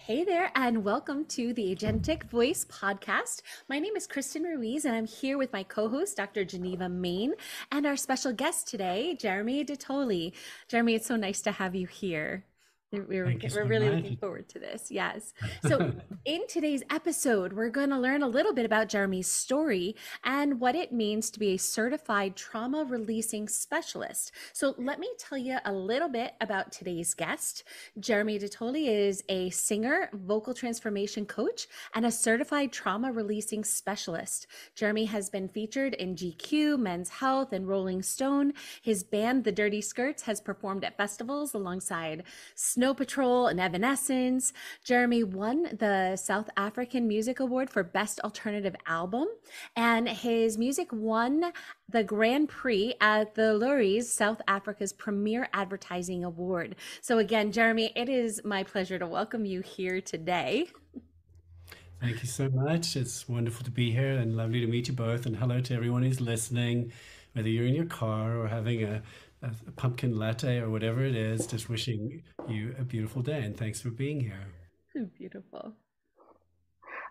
Hey there, and welcome to the Agentic Voice Podcast. My name is Kristen Ruiz, and I'm here with my co-host, Dr. Geneva Main, and our special guest today, Jeremy Tolly. Jeremy, it's so nice to have you here. We're, Thank you we're so really much. looking forward to this. Yes. So, in today's episode, we're going to learn a little bit about Jeremy's story and what it means to be a certified trauma releasing specialist. So, let me tell you a little bit about today's guest. Jeremy Tolly is a singer, vocal transformation coach, and a certified trauma releasing specialist. Jeremy has been featured in GQ, Men's Health, and Rolling Stone. His band, The Dirty Skirts, has performed at festivals alongside Snow Patrol and Evanescence. Jeremy won the South African Music Award for Best Alternative Album, and his music won the Grand Prix at the Loeries, South Africa's premier advertising award. So again, Jeremy, it is my pleasure to welcome you here today. Thank you so much. It's wonderful to be here and lovely to meet you both. And hello to everyone who's listening, whether you're in your car or having a pumpkin latte or whatever it is, just wishing you a beautiful day. And thanks for being here. Beautiful.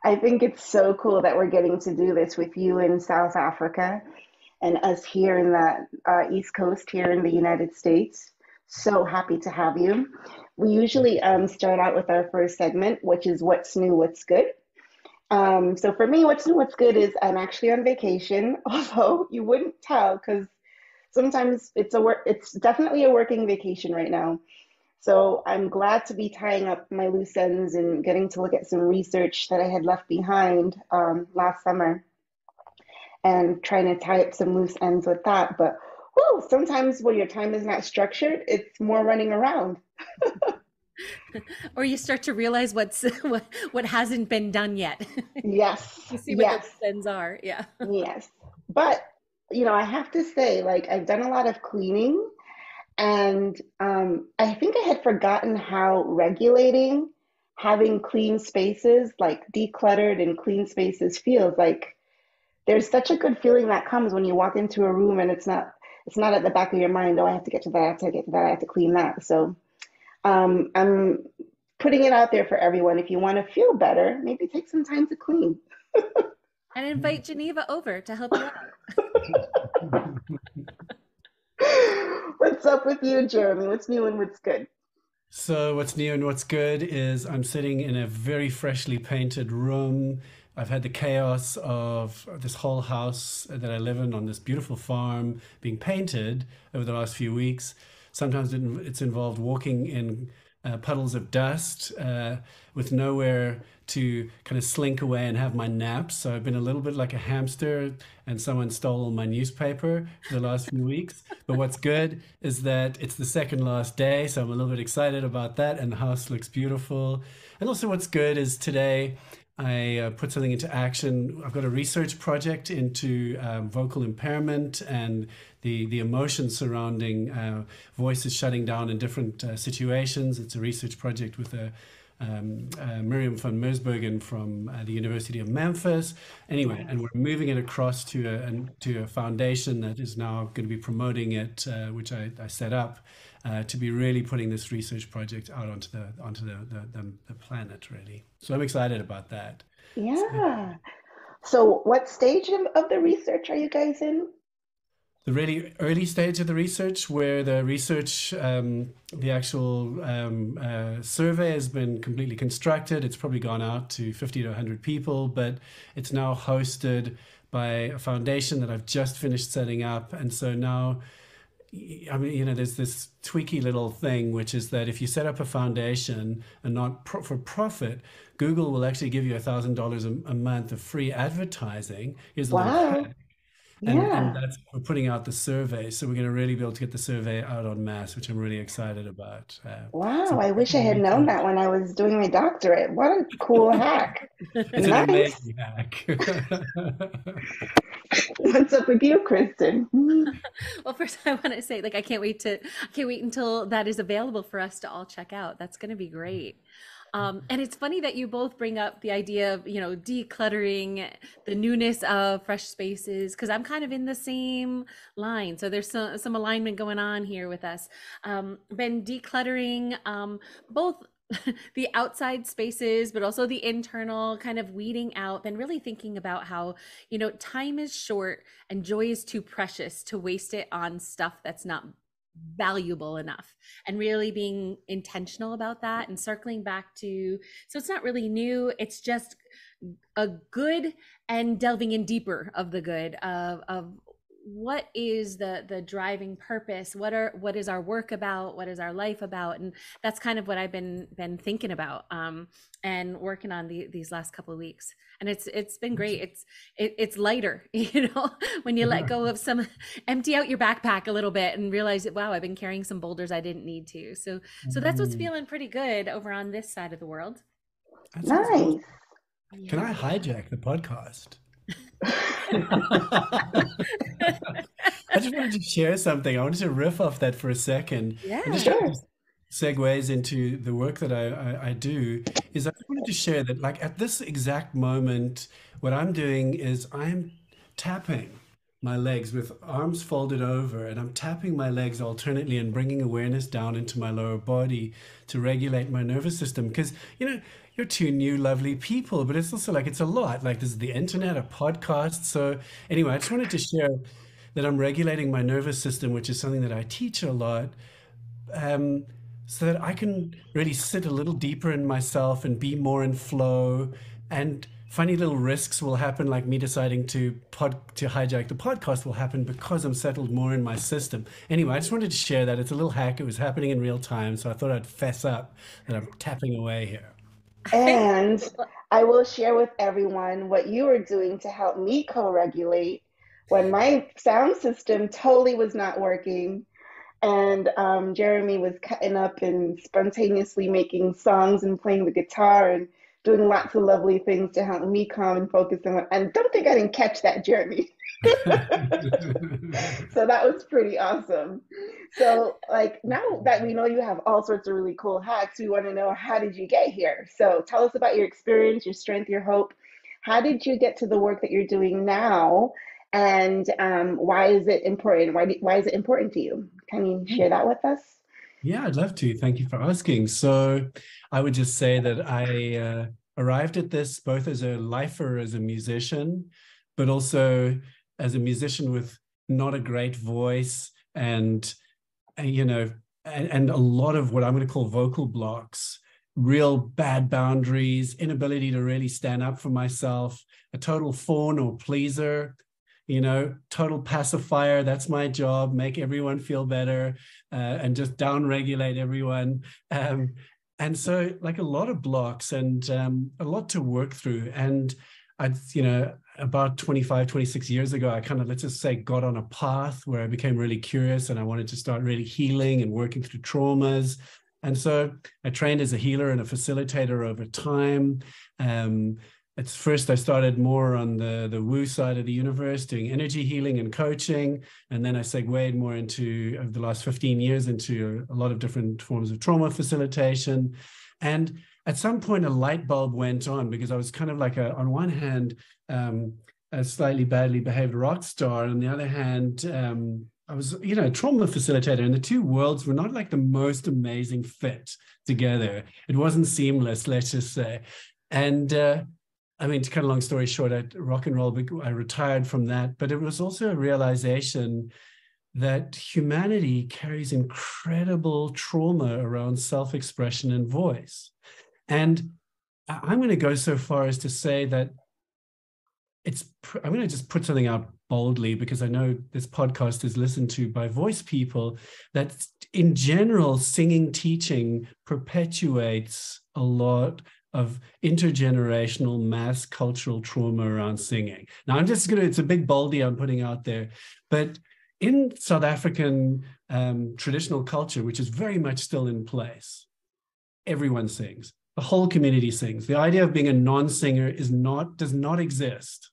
I think it's so cool that we're getting to do this with you in South Africa and us here in the East Coast here in the United States. So happy to have you. We usually start out with our first segment, which is what's new, what's good. So for me, what's new, what's good is I'm actually on vacation, although you wouldn't tell because sometimes it's definitely a working vacation right now. So I'm glad to be tying up my loose ends and getting to look at some research that I had left behind last summer and trying to tie up some loose ends with that. But whew, sometimes when your time is not structured, it's more running around. Or you start to realize what hasn't been done yet. Yes, You see what those yes, ends are. Yeah. yes. But, I have to say, like, I've done a lot of cleaning. And I think I had forgotten how regulating having clean spaces, like decluttered and clean spaces feels. Like there's such a good feeling that comes when you walk into a room and it's not at the back of your mind, oh, I have to get to that, I have to get to that, I have to clean that. So I'm putting it out there for everyone. If you want to feel better, maybe take some time to clean. And invite Geneva over to help you out. What's up with you, Jeremy? What's new and what's good? So, what's new and what's good is I'm sitting in a very freshly painted room. I've had the chaos of this whole house that I live in on this beautiful farm being painted over the last few weeks. Sometimes it's involved walking in puddles of dust with nowhere to kind of slink away and have my naps. So I've been a little bit like a hamster, and someone stole my newspaper for the last few weeks. But what's good is that it's the second last day, so I'm a little bit excited about that, and the house looks beautiful. And also, what's good is today I put something into action. I've got a research project into vocal impairment and the emotions surrounding voices shutting down in different situations. It's a research project with Miriam van Mersbergen from the University of Memphis. Anyway, and we're moving it across to a foundation that is now going to be promoting it, which I set up to be really putting this research project out onto the planet, really. So I'm excited about that. So Yeah. So what stage of the research are you guys in? the really early stage of the research, where the actual survey has been completely constructed. It's probably gone out to 50 to 100 people, but it's now hosted by a foundation that I've just finished setting up. And so now, I mean, there's this tweaky little thing, which is that if you set up a foundation and not for profit, Google will actually give you $1,000 a month of free advertising. Here's a little Wow. hack. And Yeah. that's we're putting out the survey, so we're going to really be able to get the survey out en masse, which I'm really excited about. Wow. So I wish I had known that when I was doing my doctorate. What a cool hack. it's an Nice. amazing hack. What's up with you, Kristen? Well, first I want to say, like, I can't wait until that is available for us to all check out. That's going to be great. And it's funny that you both bring up the idea of, decluttering, the newness of fresh spaces, because I'm kind of in the same line. So there's some alignment going on here with us. Been decluttering, both the outside spaces, but also the internal, kind of weeding out, then really thinking about how, time is short and joy is too precious to waste it on stuff that's not valuable enough, and really being intentional about that, and circling back to, so it's not really new, it's just a good, and delving in deeper of the good of what is the driving purpose, what is our work about, what is our life about. And that's kind of what I've been thinking about and working on these last couple of weeks. And it's been great. It's lighter, when you let go of some, empty out your backpack a little bit and realize that, wow, I've been carrying some boulders I didn't need to. So that's what's feeling pretty good over on this side of the world. Nice. Can I hijack the podcast? I just wanted to share something. I wanted to riff off that for a second. Yeah, and just sure. Segues into the work that I do, is I just wanted to share that, like, at this exact moment, what I'm doing is I'm tapping my legs with arms folded over, and I'm tapping my legs alternately and bringing awareness down into my lower body to regulate my nervous system. Because, you're two new lovely people, but it's also like, it's a lot. Like, there's the internet, a podcast. So anyway, I just wanted to share that I'm regulating my nervous system, which is something that I teach a lot, so that I can really sit a little deeper in myself and be more in flow. And funny little risks will happen, like me deciding to hijack the podcast will happen because I'm settled more in my system. Anyway, I just wanted to share that. It's a little hack. It was happening in real time, so I thought I'd fess up that I'm tapping away here. And I will share with everyone what you are doing to help me co-regulate when my sound system totally was not working. And Jeremy was cutting up and spontaneously making songs and playing the guitar and doing lots of lovely things to help me calm and focus. And don't think I didn't catch that, Jeremy. So that was pretty awesome. So, like, now that we know you have all sorts of really cool hacks, we want to know, how did you get here? So tell us about your experience, your strength, your hope. How did you get to the work that you're doing now? And why is it important? Why is it important to you? Can you share that with us? Yeah, I'd love to. Thank you for asking. So I would just say that I arrived at this both as a lifer, as a musician, but also as a musician with not a great voice, and a lot of what I'm going to call vocal blocks, real bad boundaries, inability to really stand up for myself, a total fawn or pleaser, total pacifier. That's my job, make everyone feel better, and just down-regulate everyone. And so, like, a lot of blocks and a lot to work through. And about 25, 26 years ago, I kind of, let's just say, got on a path where I became really curious, and I wanted to start really healing and working through traumas. And so I trained as a healer and a facilitator over time. At first, I started more on the woo side of the universe, doing energy healing and coaching. And then I segued more into, over the last 15 years, into a lot of different forms of trauma facilitation. And at some point, a light bulb went on, because I was kind of like, on one hand, a slightly badly behaved rock star. On the other hand, I was, a trauma facilitator, and the two worlds were not like the most amazing fit together. It wasn't seamless, let's just say. And to cut a long story short, I retired from that, but it was also a realization that humanity carries incredible trauma around self-expression and voice. And I'm going to go so far as to say that I'm going to just put something out boldly, because I know this podcast is listened to by voice people, that in general, singing teaching perpetuates a lot of intergenerational mass cultural trauma around singing. Now, it's a big boldy I'm putting out there, but in South African traditional culture, which is very much still in place, everyone sings. The whole community sings. The idea of being a non-singer does not exist.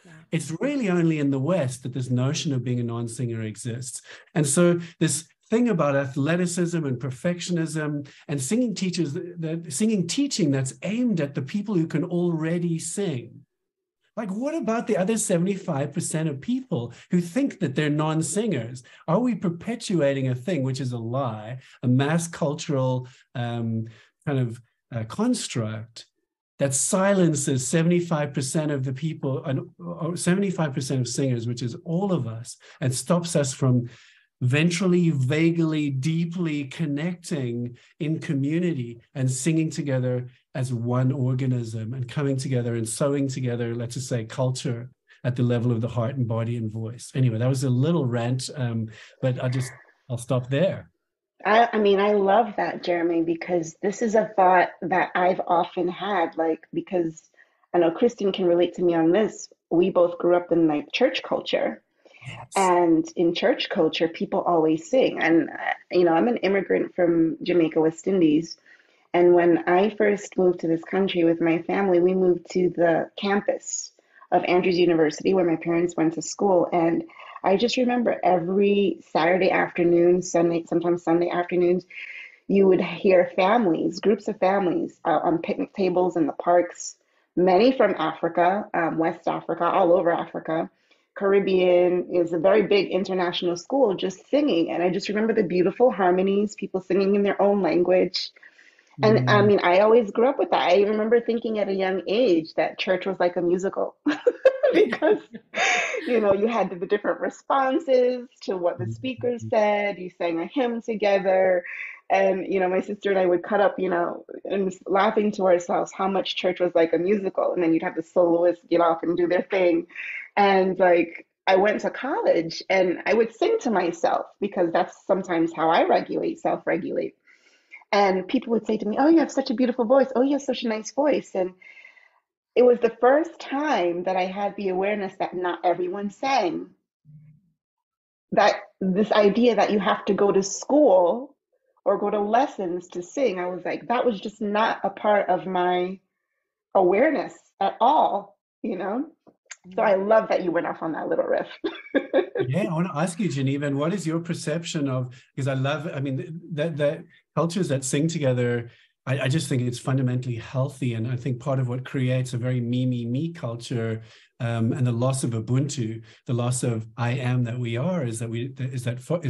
Yeah. It's really only in the West that this notion of being a non-singer exists. And so this thing about athleticism and perfectionism and singing teaching that's aimed at the people who can already sing. Like, what about the other 75% of people who think that they're non-singers? Are we perpetuating a thing which is a lie, a mass cultural kind of construct that silences 75% of the people, and 75% of singers, which is all of us, and stops us from ventrally, vaguely, deeply connecting in community and singing together as one organism and coming together and sewing together, let's just say, culture at the level of the heart and body and voice. Anyway, that was a little rant, but I'll stop there. I mean, I love that, Jeremy, because this is a thought that I've often had, like, because I know Kristen can relate to me on this. We both grew up in like church culture. Yes. And in church culture, people always sing. And, I'm an immigrant from Jamaica, West Indies. And when I first moved to this country with my family, we moved to the campus of Andrews University where my parents went to school. And I just remember every Saturday afternoon, Sunday, sometimes Sunday afternoons, you would hear families, groups of families on picnic tables in the parks, many from Africa, West Africa, all over Africa. Caribbean is a very big international school, just singing. And I just remember the beautiful harmonies, people singing in their own language. And I Mm. mean, I always grew up with that. I remember thinking at a young age that church was like a musical because, you had the different responses to what the speaker said. You sang a hymn together. And, my sister and I would cut up, and laughing to ourselves how much church was like a musical. And then you'd have the soloists get off and do their thing. And like, I went to college and I would sing to myself because that's sometimes how I regulate, self-regulate. And people would say to me, "Oh, you have such a beautiful voice. Oh, you have such a nice voice." And it was the first time that I had the awareness that not everyone sang. That this idea that you have to go to school or go to lessons to sing, I was like, that was just not a part of my awareness at all. So I love that you went off on that little riff. Yeah, I want to ask you, Geneva, and what is your perception of, because I mean, that cultures that sing together, I just think it's fundamentally healthy. And I think part of what creates a very me culture, and the loss of Ubuntu, the loss of I am that we are, is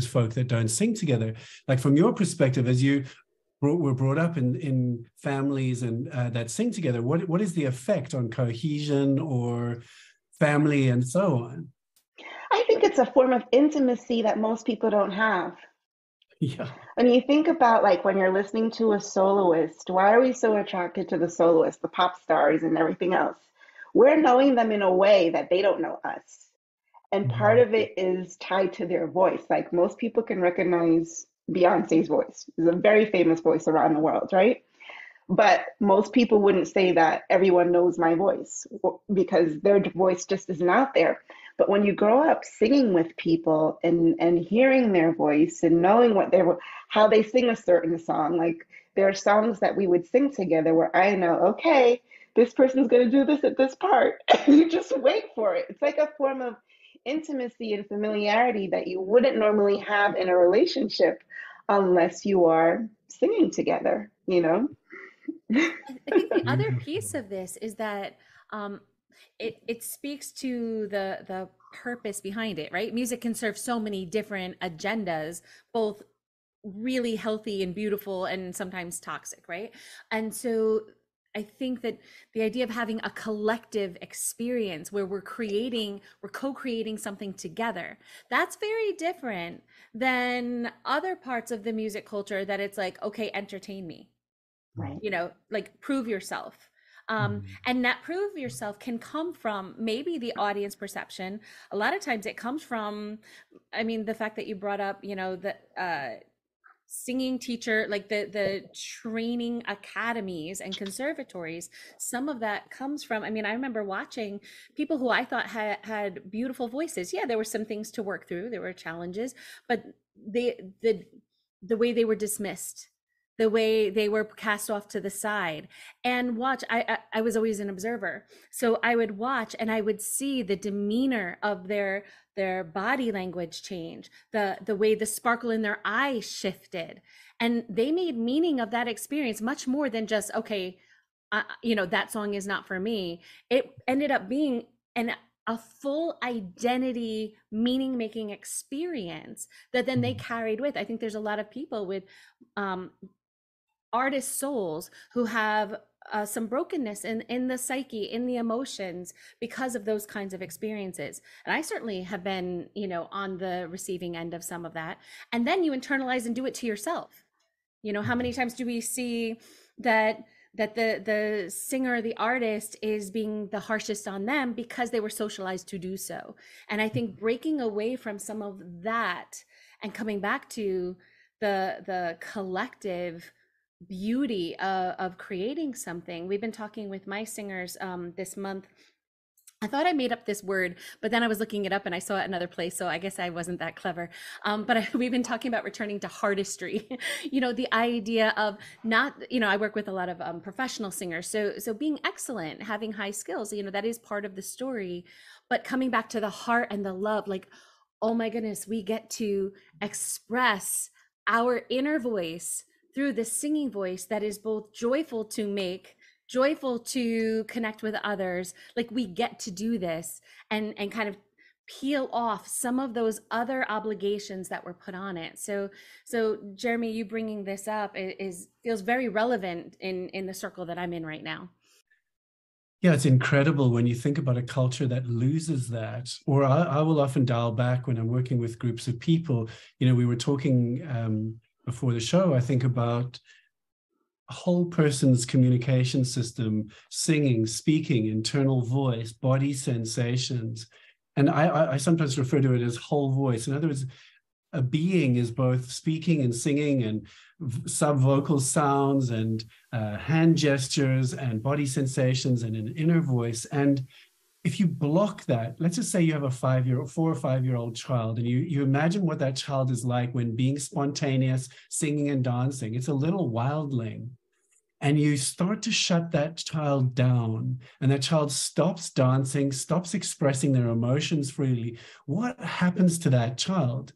folk that don't sing together. Like from your perspective, as you were brought up in families and that sing together, what is the effect on cohesion or family and so on? I think it's a form of intimacy that most people don't have. Yeah. When you think about like when you're listening to a soloist, why are we so attracted to the soloist, the pop stars and everything else? We're knowing them in a way that they don't know us. And part of it is tied to their voice. Like most people can recognize Beyonce's voice. It's a very famous voice around the world, right? But most people wouldn't say that everyone knows my voice because their voice just isn't out there. But when you grow up singing with people and hearing their voice and knowing how they sing a certain song, like there are songs that we would sing together where I know, okay, this person's going to do this at this part. And you just wait for it. It's like a form of intimacy and familiarity that you wouldn't normally have in a relationship unless you are singing together. I think the other piece of this is that it speaks to the purpose behind it, right? Music can serve so many different agendas, both really healthy and beautiful and sometimes toxic, right? And so I think that the idea of having a collective experience where we're co-creating something together, that's very different than other parts of the music culture that it's like, okay, entertain me. Right. Like prove yourself. And that prove yourself can come from maybe the audience perception. A lot of times it comes from, I mean, the fact that you brought up, the singing teacher, like the training academies and conservatories. Some of that comes from, I mean, I remember watching people who I thought had beautiful voices. Yeah, there were some things to work through. There were challenges, but the way they were dismissed, the way they were cast off to the side, and watch. I was always an observer, so I would watch and I would see the demeanor of their body language change, the way the sparkle in their eyes shifted, and they made meaning of that experience much more than just, okay, that song is not for me. It ended up being and a full identity meaning making experience that then they carried with. I think there's a lot of people with artist souls who have some brokenness in the psyche, in the emotions, because of those kinds of experiences. And I certainly have been, on the receiving end of some of that. And then you internalize and do it to yourself. How many times do we see that the singer or the artist is being the harshest on them because they were socialized to do so? And I think breaking away from some of that and coming back to the collective beauty of creating something. We've been talking with my singers this month. I thought I made up this word, but then I was looking it up and I saw it another place. So I guess I wasn't that clever. We've been talking about returning to artistry, the idea of not, I work with a lot of professional singers. So being excellent, having high skills, that is part of the story, but coming back to the heart and the love, like, oh my goodness, we get to express our inner voice through the singing voice that is both joyful to make, joyful to connect with others. Like, we get to do this and kind of peel off some of those other obligations that were put on it. So Jeremy, you bringing this up feels very relevant in the circle that I'm in right now. Yeah, it's incredible when you think about a culture that loses that. Or I will often dial back when I'm working with groups of people. We were talking before the show, I think, about a whole person's communication system, singing, speaking, internal voice, body sensations. And I sometimes refer to it as whole voice. In other words, a being is both speaking and singing and sub-vocal sounds and hand gestures and body sensations and an inner voice. And if you block that, let's just say you have a 4 or 5 year old child, and you imagine what that child is like when being spontaneous, singing and dancing. It's a little wildling. And you start to shut that child down, and that child stops dancing, stops expressing their emotions freely. What happens to that child?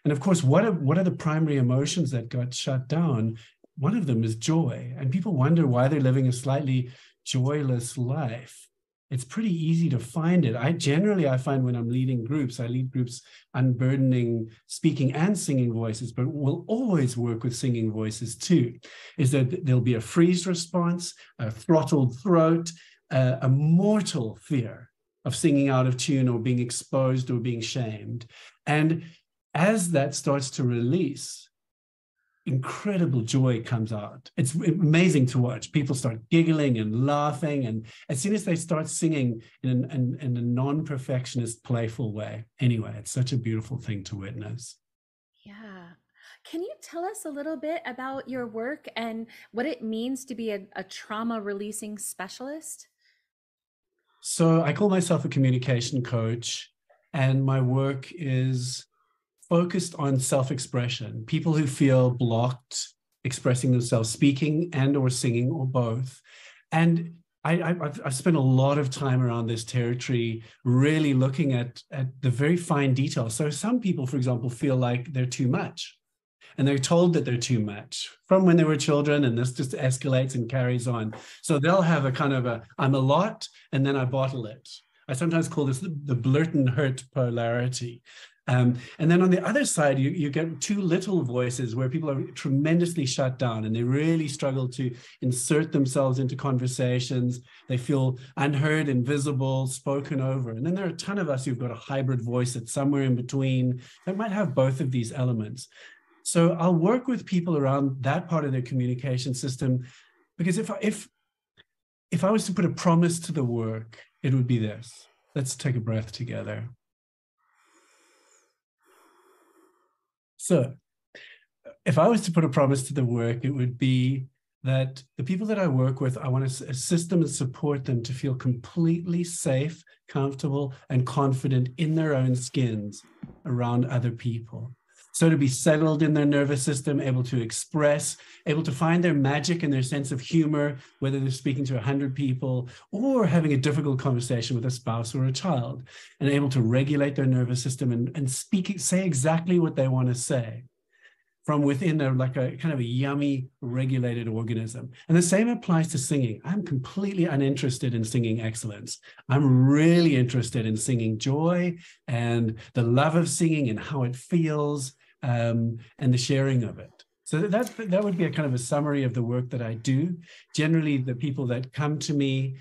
And of course, what are the primary emotions that got shut down? One of them is joy. And people wonder why they're living a slightly joyless life. It's pretty easy to find it. I find when I'm leading groups, I lead groups unburdening speaking and singing voices, but we'll always work with singing voices too, is that there'll be a freeze response, a throttled throat, a mortal fear of singing out of tune or being exposed or being shamed. And as that starts to release, incredible joy comes out. It's amazing to watch. People start giggling and laughing, and as soon as they start singing in a non-perfectionist, playful way. Anyway, it's such a beautiful thing to witness. Yeah. Can you tell us a little bit about your work and what it means to be a trauma releasing specialist? So I call myself a communication coach, and my work is focused on self-expression, people who feel blocked expressing themselves, speaking and or singing or both. And I've spent a lot of time around this territory, really looking at the very fine details. So some people, for example, feel like they're too much, and they're told that they're too much from when they were children, and this just escalates and carries on. So they'll have a kind of I'm a lot, and then I bottle it. I sometimes call this the blurt and hurt polarity. And then on the other side, you get too little voices where people are tremendously shut down and they really struggle to insert themselves into conversations. They feel unheard, invisible, spoken over. And then there are a ton of us who've got a hybrid voice that's somewhere in between that might have both of these elements. So I'll work with people around that part of their communication system, because if I was to put a promise to the work, it would be this. Let's take a breath together. So if I was to put a promise to the work, it would be that the people that I work with, I want to assist them and support them to feel completely safe, comfortable, and confident in their own skins around other people. So to be settled in their nervous system, able to express, able to find their magic and their sense of humor, whether they're speaking to 100 people or having a difficult conversation with a spouse or a child, and able to regulate their nervous system and say exactly what they want to say. from within like a kind of a yummy, regulated organism. And the same applies to singing. I'm completely uninterested in singing excellence. I'm really interested in singing joy and the love of singing and how it feels, and the sharing of it. So that would be a kind of a summary of the work that I do. Generally, the people that come to me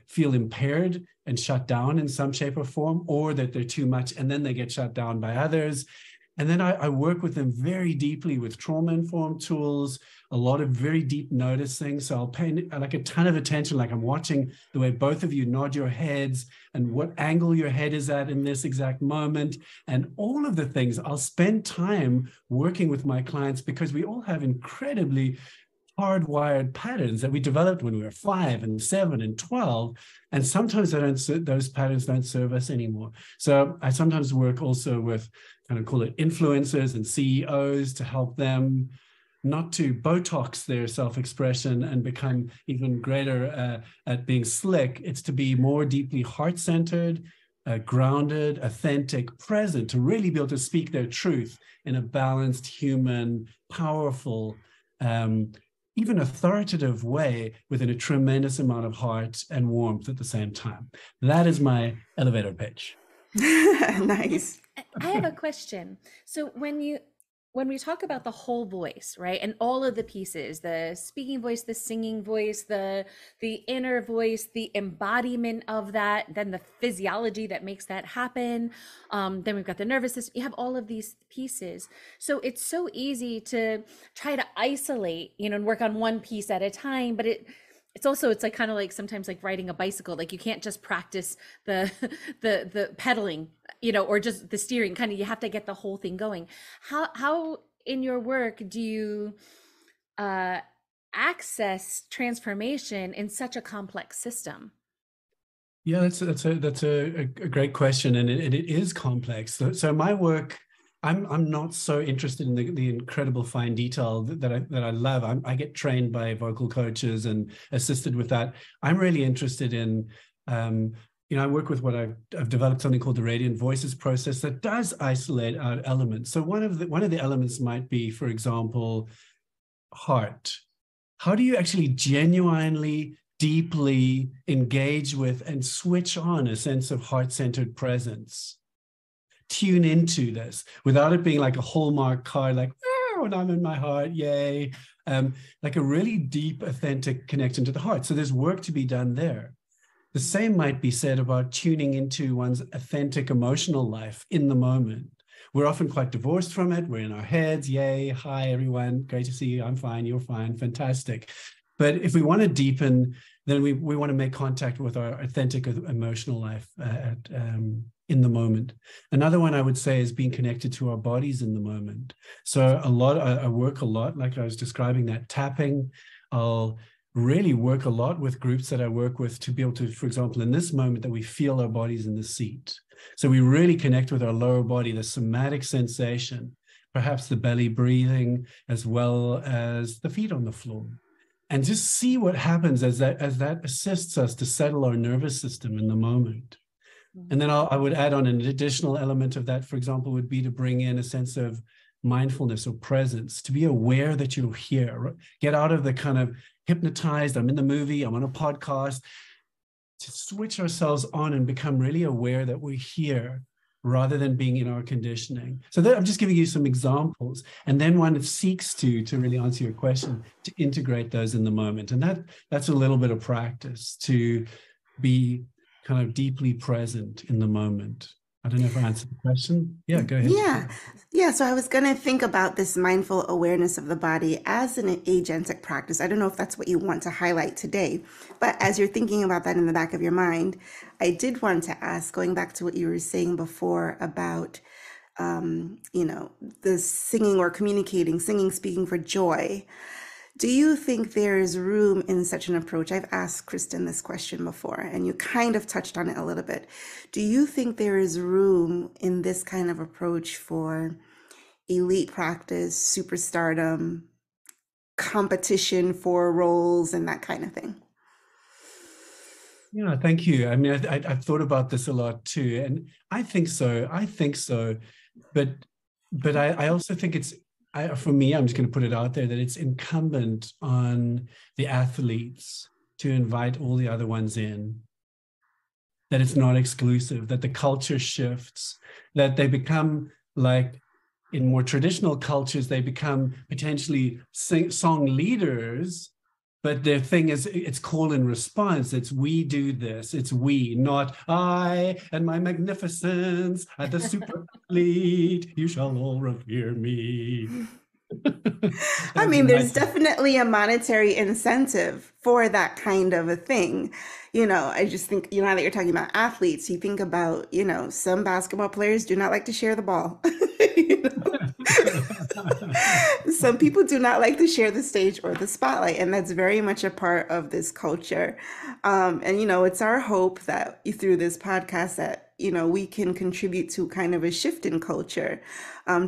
feel impaired and shut down in some shape or form, or that they're too much, and then they get shut down by others. And then I work with them very deeply with trauma-informed tools, a lot of very deep noticing. So I'll pay like a ton of attention, like I'm watching the way both of you nod your heads and what angle your head is at in this exact moment. And all of the things, I'll spend time working with my clients because we all have incredibly hardwired patterns that we developed when we were 5 and 7 and 12. And sometimes those patterns don't serve us anymore. So I sometimes work also with kind of call it influencers and CEOs to help them not to Botox their self-expression and become even greater at being slick. It's to be more deeply heart-centered, grounded, authentic, present, to really be able to speak their truth in a balanced, human, powerful, even authoritative way within a tremendous amount of heart and warmth at the same time. That is my elevator pitch. Nice. I have a question. So when we talk about the whole voice, right, and all of the pieces, the speaking voice, the singing voice, the inner voice, the embodiment of that, then the physiology that makes that happen, then we've got the nervous system. You have all of these pieces. So it's so easy to try to isolate, and work on one piece at a time, but it's also, it's like kind of like sometimes like riding a bicycle. Like you can't just practice the pedaling, or just the steering. Kind of, you have to get the whole thing going. How in your work do you access transformation in such a complex system? Yeah, that's a great question, and it is complex. So my work, I'm not so interested in the incredible fine detail that I love. I get trained by vocal coaches and assisted with that. I'm really interested in, I work with what I've developed something called the Radiant Voices process that does isolate out elements. So one of the elements might be, for example, heart. How do you actually genuinely, deeply engage with and switch on a sense of heart-centered presence? Tune into this without it being like a Hallmark card, like, oh, and I'm in my heart, yay. Like a really deep, authentic connection to the heart. So there's work to be done there. The same might be said about tuning into one's authentic emotional life in the moment. We're often quite divorced from it. We're in our heads, yay, hi, everyone, great to see you, I'm fine, you're fine, fantastic. But if we want to deepen, then we want to make contact with our authentic emotional life in the moment. Another one I would say is being connected to our bodies in the moment. So I work a lot, like I was describing, that tapping. I'll really work a lot with groups that I work with to be able to, for example, in this moment that we feel our bodies in the seat. So we really connect with our lower body, the somatic sensation, perhaps the belly breathing, as well as the feet on the floor. And just see what happens as that assists us to settle our nervous system in the moment. And then I would add on an additional element of that, for example, would be to bring in a sense of mindfulness or presence, to be aware that you're here, get out of the kind of hypnotized, I'm in the movie, I'm on a podcast, to switch ourselves on and become really aware that we're here rather than being in our conditioning. So I'm just giving you some examples. And then one seeks to really answer your question, to integrate those in the moment. And that's a little bit of practice to be kind of deeply present in the moment. I don't know if I answered the question. Yeah, go ahead. Yeah. So I was going to think about this mindful awareness of the body as an agentic practice. I don't know if that's what you want to highlight today, but as you're thinking about that in the back of your mind, I did want to ask, going back to what you were saying before about, the singing or communicating, speaking for joy. Do you think there is room in such an approach? I've asked Kristen this question before, and you kind of touched on it a little bit. Do you think there is room in this kind of approach for elite practice, superstardom, competition for roles, and that kind of thing? Yeah, thank you. I mean, I've thought about this a lot too, and I think so. But I also think for me, I'm just going to put it out there that it's incumbent on the athletes to invite all the other ones in, that it's not exclusive, that the culture shifts, that they become like in more traditional cultures, they become potentially song leaders, but their thing is it's call and response. It's we do this. It's we, not I and my magnificence at the super athlete. You shall all revere me. I mean, there's definitely a monetary incentive for that kind of a thing. I just think, now that you're talking about athletes, you think about, some basketball players do not like to share the ball. Some people do not like to share the stage or the spotlight, and that's very much a part of this culture. And it's our hope that through this podcast that we can contribute to kind of a shift in culture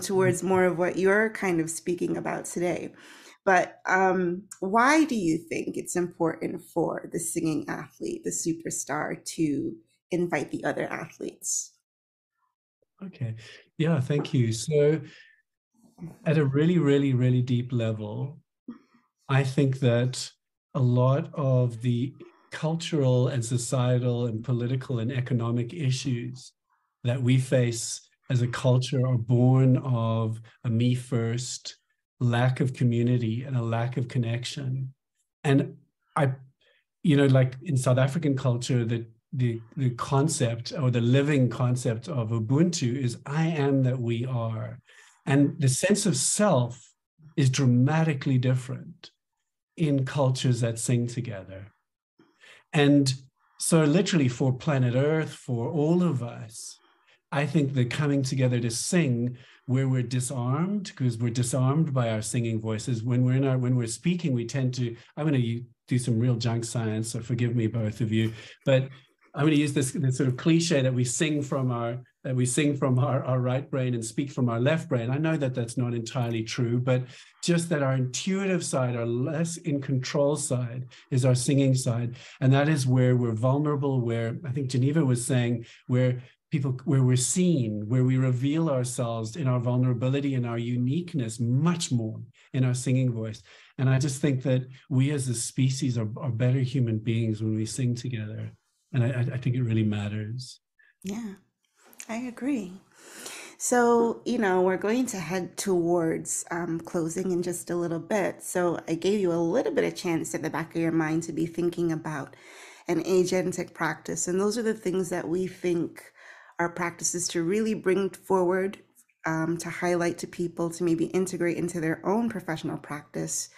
towards more of what you're kind of speaking about today. But why do you think it's important for the singing athlete, the superstar, to invite the other athletes? Okay. Yeah, thank you. So at a really, really, really deep level, I think that a lot of the cultural and societal and political and economic issues that we face as a culture are born of a me first, lack of community and a lack of connection. And like in South African culture, the concept or the living concept of Ubuntu is I am that we are. And the sense of self is dramatically different in cultures that sing together. And so literally for planet Earth, for all of us, I think the coming together to sing where we're disarmed, because we're disarmed by our singing voices. When we're speaking, we tend to, I'm going to do some real junk science, so forgive me, both of you, but I'm going to use this sort of cliche that we sing from our right brain and speak from our left brain. I know that that's not entirely true, but just that our intuitive side, our less in control side, is our singing side. And that is where we're vulnerable, where I think Geneva was saying, where we're seen, where we reveal ourselves in our vulnerability and our uniqueness much more in our singing voice. And I just think that we as a species are better human beings when we sing together. And I think it really matters. Yeah, I agree. So, we're going to head towards closing in just a little bit. So I gave you a little bit of chance at the back of your mind to be thinking about an agentic practice. And those are the things that we think are practices to really bring forward, to highlight to people, to maybe integrate into their own professional practice.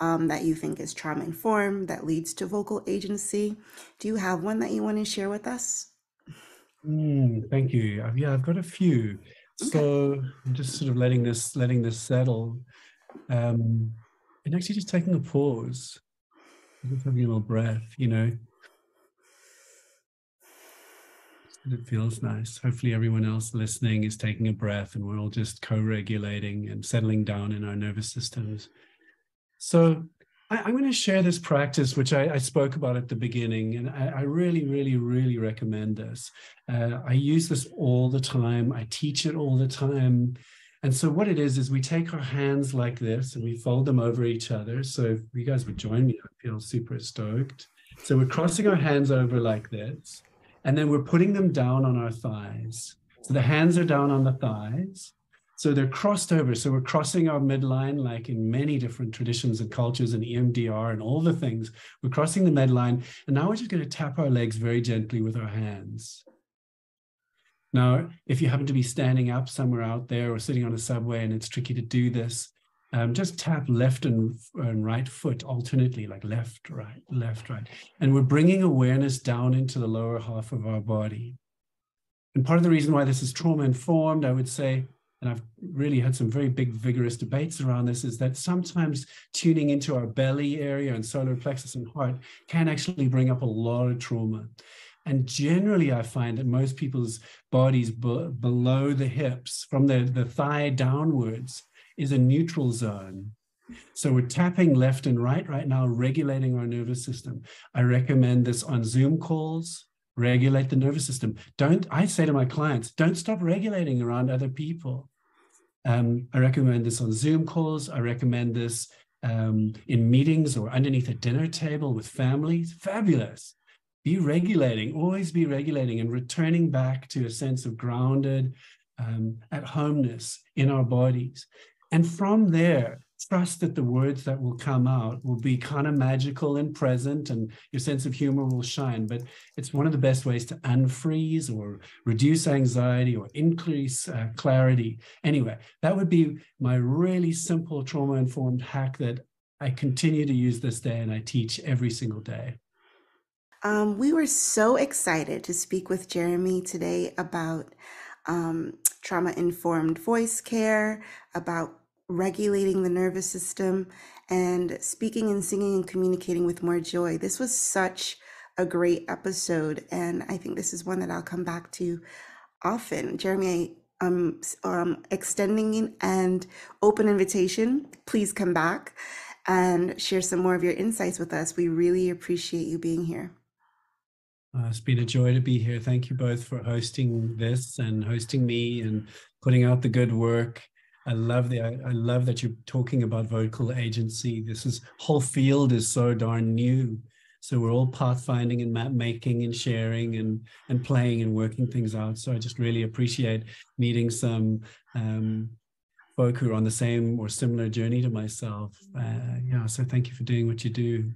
That you think is trauma-informed, that leads to vocal agency. Do you have one that you want to share with us? Thank you. Yeah, I've got a few. Okay. So I'm just sort of letting this settle, and actually just taking a pause, just having a little breath. It feels nice. Hopefully, everyone else listening is taking a breath, and we're all just co-regulating and settling down in our nervous systems. So I'm going to share this practice, which I spoke about at the beginning, and I really, really, really recommend this. I use this all the time. I teach it all the time. And so what it is we take our hands like this and we fold them over each other. So if you guys would join me, I feel super stoked. So we're crossing our hands over like this, and then we're putting them down on our thighs. So the hands are down on the thighs. So they're crossed over. So we're crossing our midline, like in many different traditions and cultures and EMDR and all the things. We're crossing the midline. And now we're just going to tap our legs very gently with our hands. Now, if you happen to be standing up somewhere out there or sitting on a subway and it's tricky to do this, just tap left and right foot alternately, like left, right, left, right. And we're bringing awareness down into the lower half of our body. And part of the reason why this is trauma-informed, I would say, and I've really had some very big, vigorous debates around this, is that sometimes tuning into our belly area and solar plexus and heart can actually bring up a lot of trauma. And generally, I find that most people's bodies below the hips, from the thigh downwards, is a neutral zone. So we're tapping left and right now, regulating our nervous system. I recommend this on Zoom calls. Regulate the nervous system. I say to my clients, don't stop regulating around other people. I recommend this on Zoom calls. I recommend this in meetings or underneath a dinner table with families. Fabulous. Be regulating, always be regulating and returning back to a sense of grounded at homeness in our bodies. And from there, trust that the words that will come out will be kind of magical and present, and your sense of humor will shine. But it's one of the best ways to unfreeze or reduce anxiety or increase clarity. Anyway, that would be my really simple trauma-informed hack that I continue to use this day and I teach every single day. We were so excited to speak with Jeremy today about trauma-informed voice care, about regulating the nervous system, and speaking and singing and communicating with more joy. This was such a great episode, and I think this is one that I'll come back to often. Jeremy, I'm extending an open invitation. Please come back and share some more of your insights with us. We really appreciate you being here. It's been a joy to be here. Thank you both for hosting this and hosting me and putting out the good work. I love that you're talking about vocal agency. This whole field is so darn new. So we're all pathfinding and map making and sharing and playing and working things out. So I just really appreciate meeting some folk who are on the same or similar journey to myself. So thank you for doing what you do.